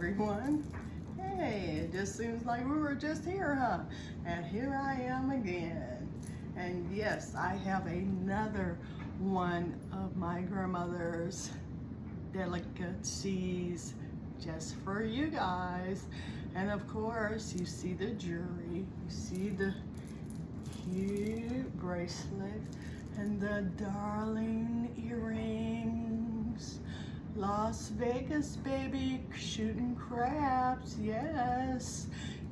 everyone. Hey, it just seems like we were just here, huh? And here I am again. And yes, I have another one of my grandmother's delicacies just for you guys. And of course, you see the jewelry, you see the cute bracelets and the darling earrings. Las Vegas, baby, shooting craps, yes.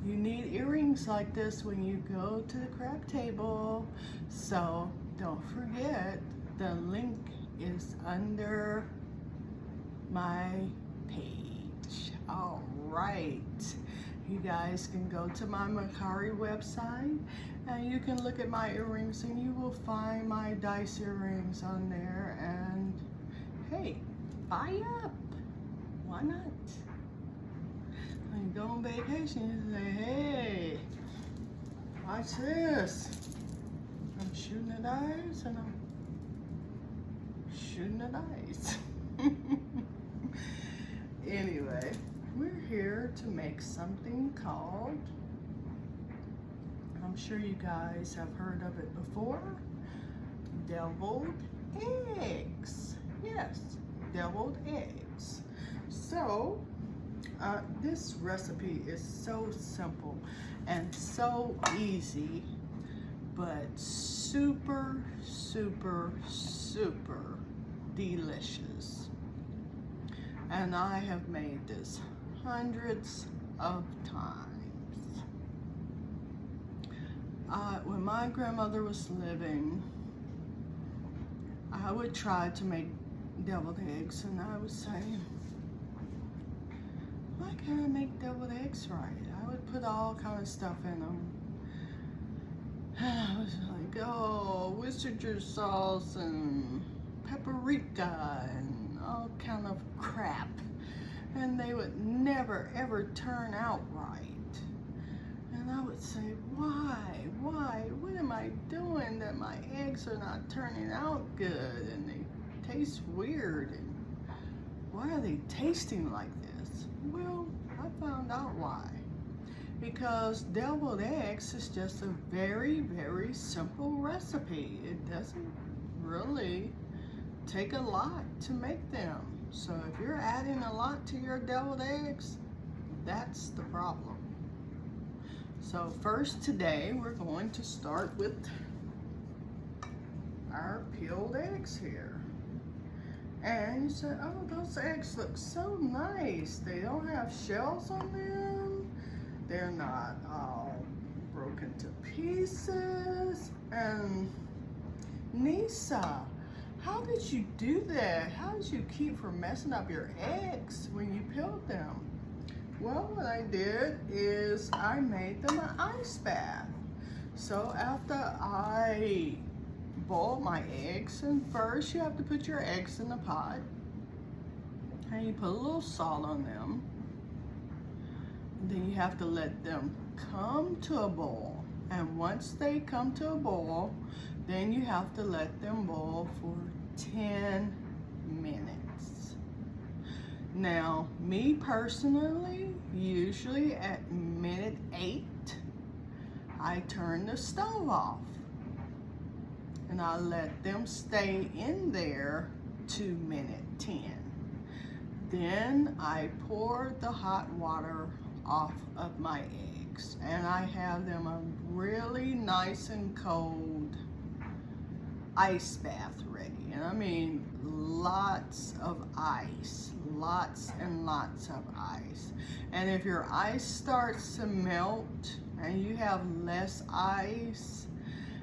You need earrings like this when you go to the crab table. So don't forget, the link is under my page. All right. You guys can go to my Mercari website and you can look at my earrings and you will find my dice earrings on there. And hey, buy up. Why not? When you go on vacation, you say, hey, watch this. I'm shooting at eyes and I'm shooting at eyes. Anyway, we're here to make something called, I'm sure you guys have heard of it before, deviled eggs. Yes, deviled eggs. So this recipe is so simple and so easy, but super delicious. And I have made this hundreds of times. When my grandmother was living, I would try to make deviled eggs and I would say, why can't I make deviled eggs right? I would put all kind of stuff in them. And I was like, oh, Worcestershire sauce and paprika and all kind of crap. And they would never ever turn out right. And I would say, why? What am I doing that my eggs are not turning out good and they taste weird? And why are they tasting like this? Well, I found out why. Because deviled eggs is just a very simple recipe. It doesn't really take a lot to make them. So if you're adding a lot to your deviled eggs, that's the problem. So first today, we're going to start with our peeled eggs here. And you said, oh, those eggs look so nice. They don't have shells on them. They're not all broken to pieces. And Nisa, how did you do that? How did you keep from messing up your eggs when you peeled them? Well, what I did is I made them an ice bath. So after I boiled my eggs, and first you have to put your eggs in the pot and you put a little salt on them. And then you have to let them come to a boil. And once they come to a boil, then you have to let them boil for 10 minutes. Now, me personally, usually at minute 8, I turn the stove off. And I let them stay in there to minute 10. Then I pour the hot water off of my eggs. And I have them a really nice and cold ice bath ready. And I mean lots of ice, lots and lots of ice. And if your ice starts to melt and you have less ice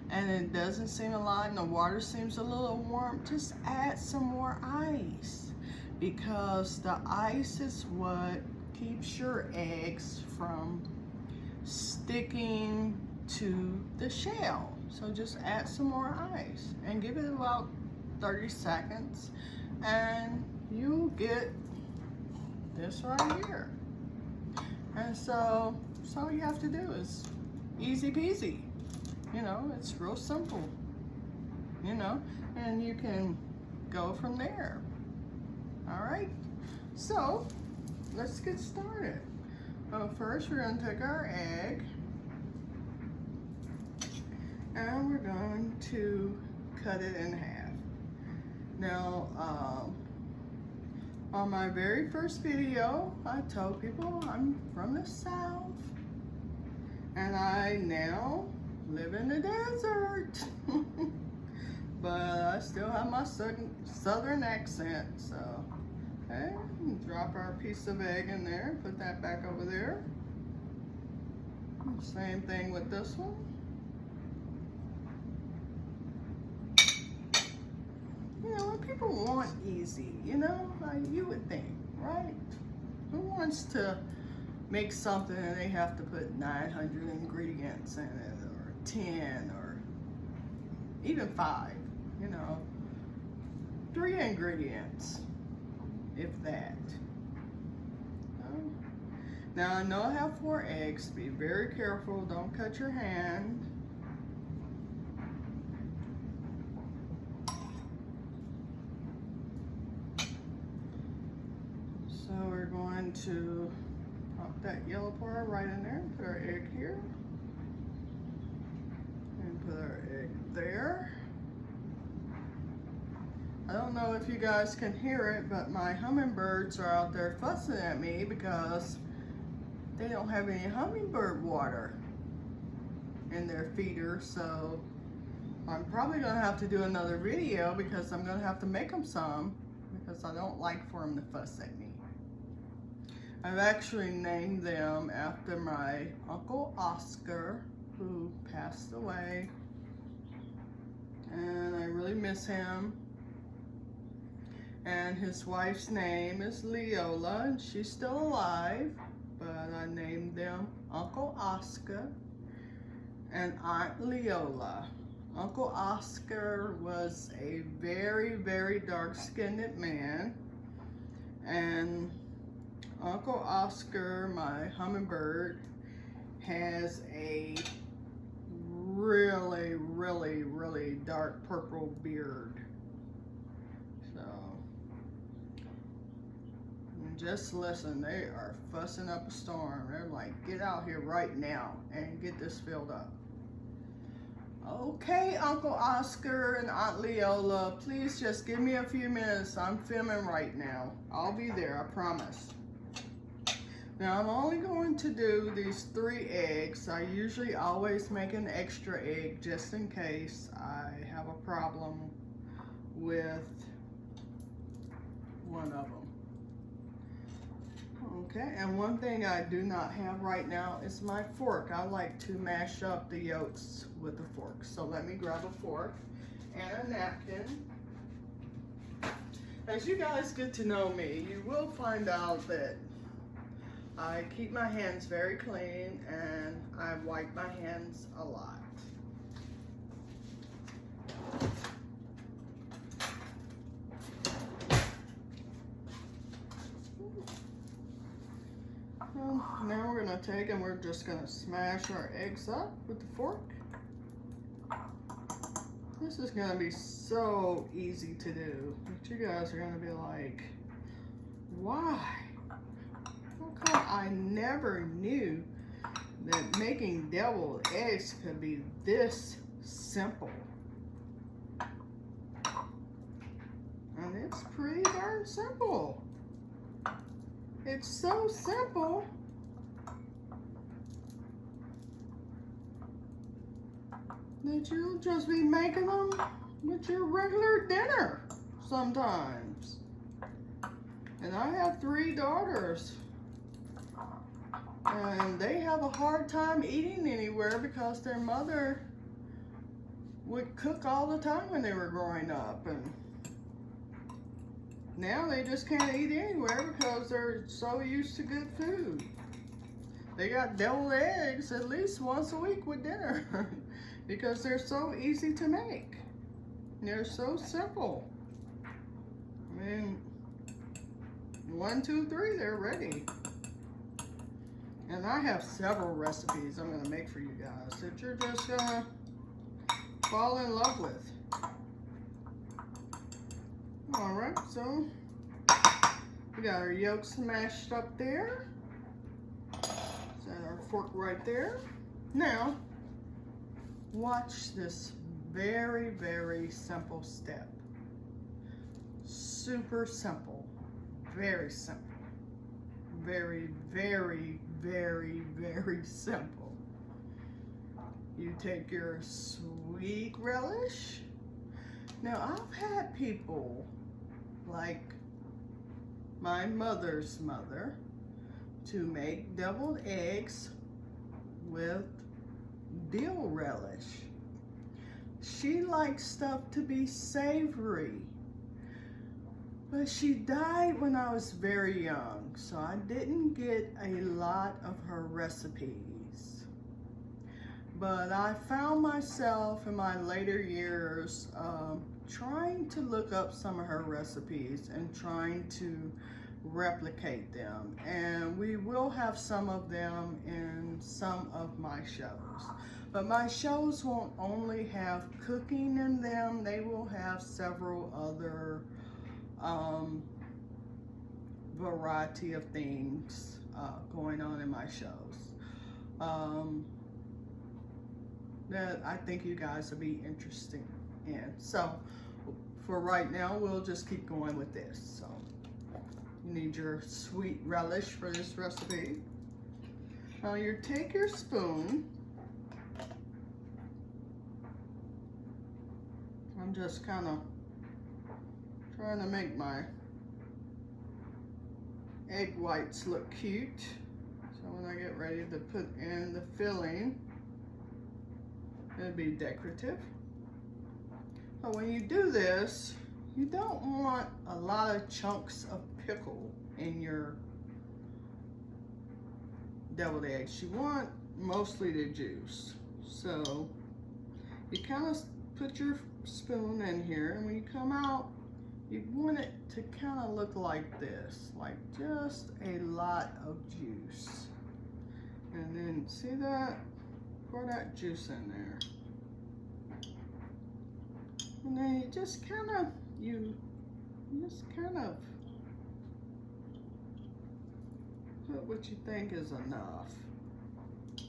and it doesn't seem a lot and the water seems a little warm, just add some more ice, because the ice is what keeps your eggs from sticking to the shell. So just add some more ice and give it about 30 seconds and you'll get this right here. And so all you have to do is easy peasy. You know, it's real simple, you know, and you can go from there. All right, so let's get started. First, we're going to take our egg and we're going to cut it in half. Now, on my very first video, I told people I'm from the South and I now live in the desert. But I still have my southern accent, so. Okay, drop our piece of egg in there, put that back over there. Same thing with this one. You know, when people want easy, you know, you would think, right? Who wants to make something and they have to put 900 ingredients in it, or 10, or even 5, you know, 3 ingredients. If that. Now I know I have 4 eggs. Be very careful. Don't cut your hand. So we're going to pop that yellow part right in there. Put our egg here. And put our egg there. I don't know if you guys can hear it, but my hummingbirds are out there fussing at me because they don't have any hummingbird water in their feeder, so I'm probably gonna have to do another video because I'm gonna have to make them some because I don't like for them to fuss at me. I've actually named them after my Uncle Oscar, who passed away, and I really miss him. And his wife's name is Leola, and she's still alive, but I named them Uncle Oscar and Aunt Leola. Uncle Oscar was a very, very dark-skinned man, and Uncle Oscar, my hummingbird, has a really, really, really dark purple beard. Just listen, they are fussing up a storm. They're like, get out here right now and get this filled up. Okay, Uncle Oscar and Aunt Leola, please just give me a few minutes. I'm filming right now. I'll be there, I promise. Now, I'm only going to do these 3 eggs. I usually always make an extra egg just in case I have a problem with one of them. Okay, and one thing I do not have right now is my fork. I like to mash up the yolks with a fork. So let me grab a fork and a napkin. As you guys get to know me, you will find out that I keep my hands very clean and I wipe my hands a lot. Now we're going to take and we're just going to smash our eggs up with the fork. This is going to be so easy to do. But you guys are going to be like, why? How come I never knew that making deviled eggs could be this simple? And it's pretty darn simple. It's so simple that you'll just be making them with your regular dinner sometimes. And I have 3 daughters, and they have a hard time eating anywhere because their mother would cook all the time when they were growing up, and now they just can't eat anywhere because they're so used to good food. They got deviled eggs at least once a week with dinner because they're so easy to make. They're so simple. I mean, 1, 2, 3, they're ready. And I have several recipes I'm gonna make for you guys that you're just gonna fall in love with. All right, so We got our yolks mashed up there. Set our fork right there. Now, watch this very, very simple step. Super simple. Very simple. Very, very, very, very simple. You take your sweet relish. Now, I've had people like my mother's mother to make deviled eggs with dill relish. She likes stuff to be savory, but she died when I was very young, so I didn't get a lot of her recipes. But I found myself in my later years trying to look up some of her recipes and trying to replicate them. And we will have some of them in some of my shows. But my shows won't only have cooking in them, they will have several other variety of things going on in my shows that I think you guys will be interested in. So for right now, we'll just keep going with this. So you need your sweet relish for this recipe. Now you take your spoon. I'm just kind of trying to make my egg whites look cute. So when I get ready to put in the filling, it'll be decorative. But when you do this, you don't want a lot of chunks of pickle in your deviled eggs. You want mostly the juice. So you kind of put your spoon in here, and when you come out, you want it to kind of look like this, like just a lot of juice. And then see that? Pour that juice in there. And then you just kind of put what you think is enough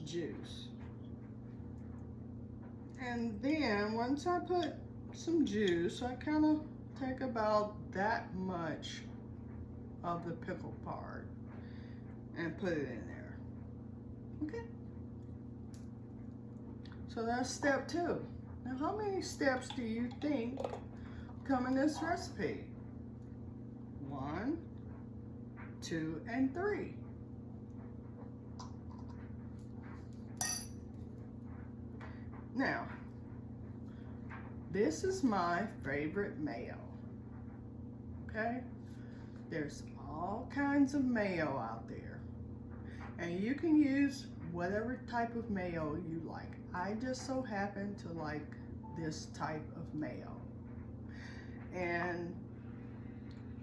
juice. And then once I put some juice, I kind of take about that much of the pickle part and put it in there. Okay? So that's step 2. Now, how many steps do you think come in this recipe? 1, 2, and 3. Now, this is my favorite mayo. Okay? There's all kinds of mayo out there. And you can use whatever type of mayo you like. I just so happen to like this type of mayo. And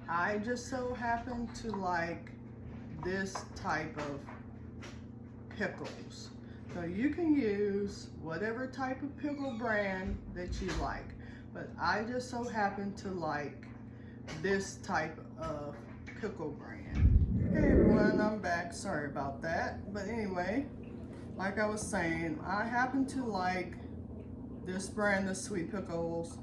I just so happen to like this type of pickles. So you can use whatever type of pickle brand that you like. But I just so happen to like this type of pickle brand. Okay everyone, I'm back. Sorry about that. But anyway, like I was saying, I happen to like this brand of sweet pickles,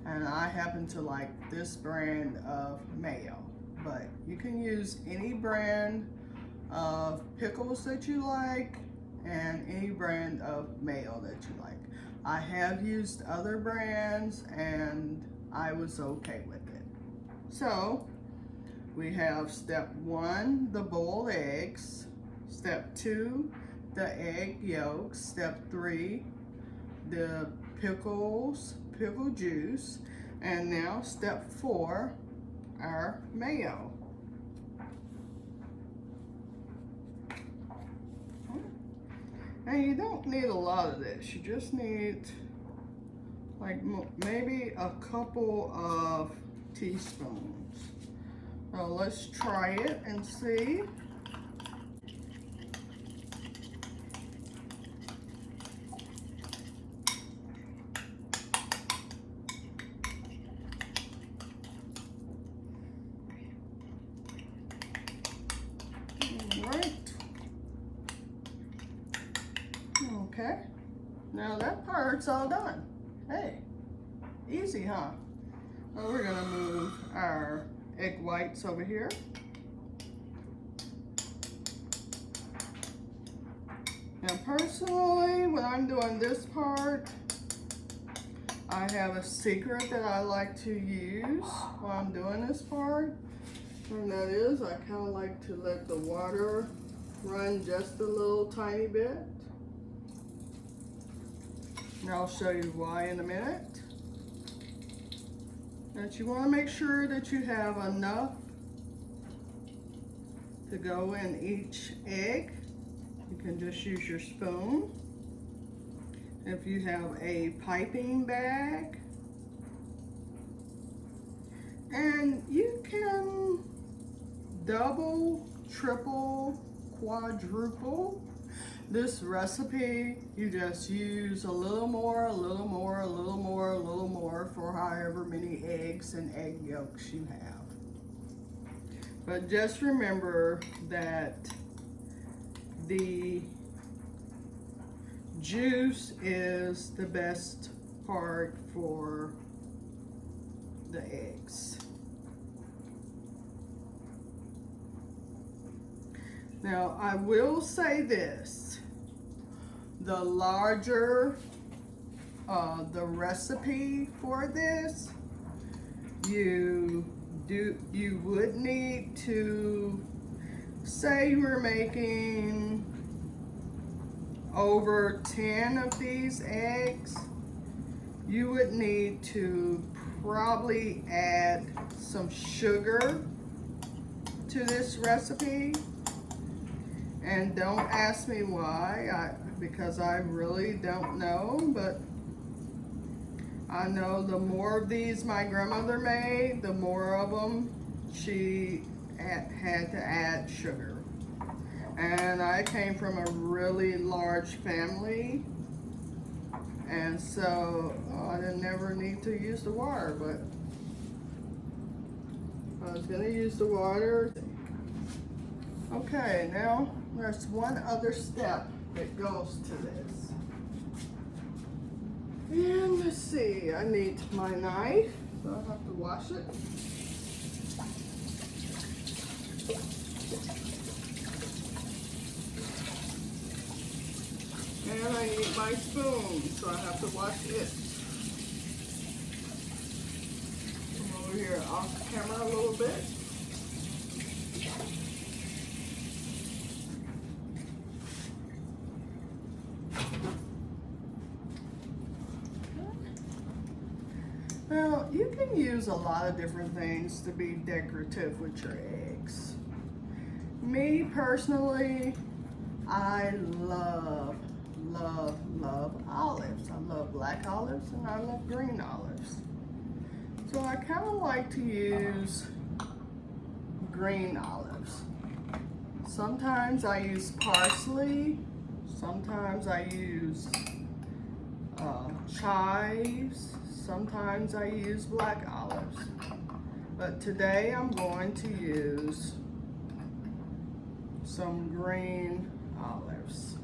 and I happen to like this brand of mayo. But you can use any brand of pickles that you like and any brand of mayo that you like. I have used other brands and I was okay with it. So we have step 1, the boiled eggs. Step 2, the egg yolks. Step 3, the pickle juice. And now step 4, our mayo. And you don't need a lot of this. You just need like maybe a couple of teaspoons. So let's try it and see. Now that part's all done. Hey, easy, huh? Now we're gonna move our egg whites over here. Now personally, when I'm doing this part, I have a secret that I like to use while I'm doing this part. And that is, I kind of like to let the water run just a little tiny bit. And I'll show you why in a minute. But you want to make sure that you have enough to go in each egg. You can just use your spoon. If you have a piping bag, and you can double, triple, quadruple this recipe. You just use a little more, a little more, a little more, a little more for however many eggs and egg yolks you have. But just remember that the juice is the best part for the eggs. Now, I will say this, the larger the recipe for this, you would need to, say you were making over 10 of these eggs, you would need to probably add some sugar to this recipe. And don't ask me why, because I really don't know, but I know the more of these my grandmother made, the more of them she had to add sugar. And I came from a really large family, and so I didn't never need to use the water, but I was gonna use the water. Okay, now there's one other step that goes to this. And let's see, I need my knife, so I have to wash it. And I need my spoon, so I have to wash it. Come over here off camera a little bit. Now, you can use a lot of different things to be decorative with your eggs. Me personally, I love olives. I love black olives and I love green olives. So I kind of like to use green olives. Sometimes I use parsley, sometimes I use chives, sometimes I use black olives. But today I'm going to use some green olives.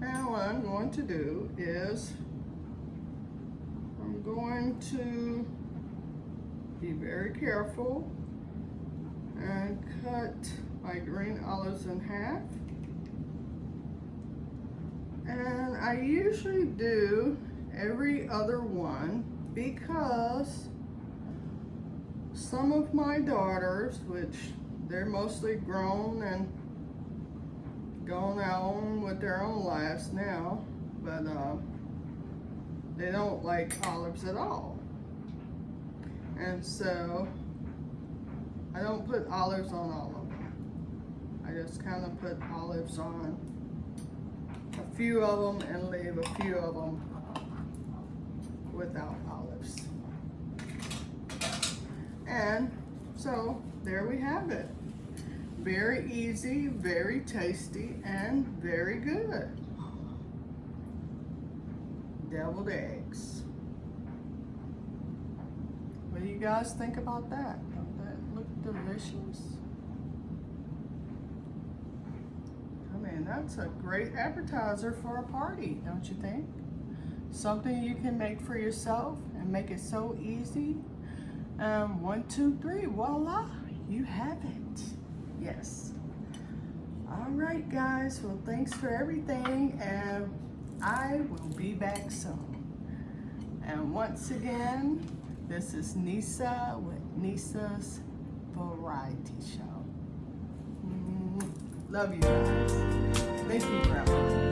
Now what I'm going to do is I'm going to be very careful and cut my green olives in half. And I usually do every other one because some of my daughters, which they're mostly grown and going on with their own lives now, but they don't like olives at all. And so I don't put olives on all of them. I just kind of put olives on a few of them and leave a few of them without olives. And so there we have it. Very easy, very tasty, and very good. Deviled eggs. What do you guys think about that? Don't that look delicious? I mean, That's a great appetizer for a party, don't you think? Something you can make for yourself and make it so easy. 1, 2, 3, voila, you have it. Yes. All right, guys. Well, thanks for everything, and I will be back soon. And once again, this is Nisa with Nisa's Variety Show. Love you guys. Thank you, Grandma.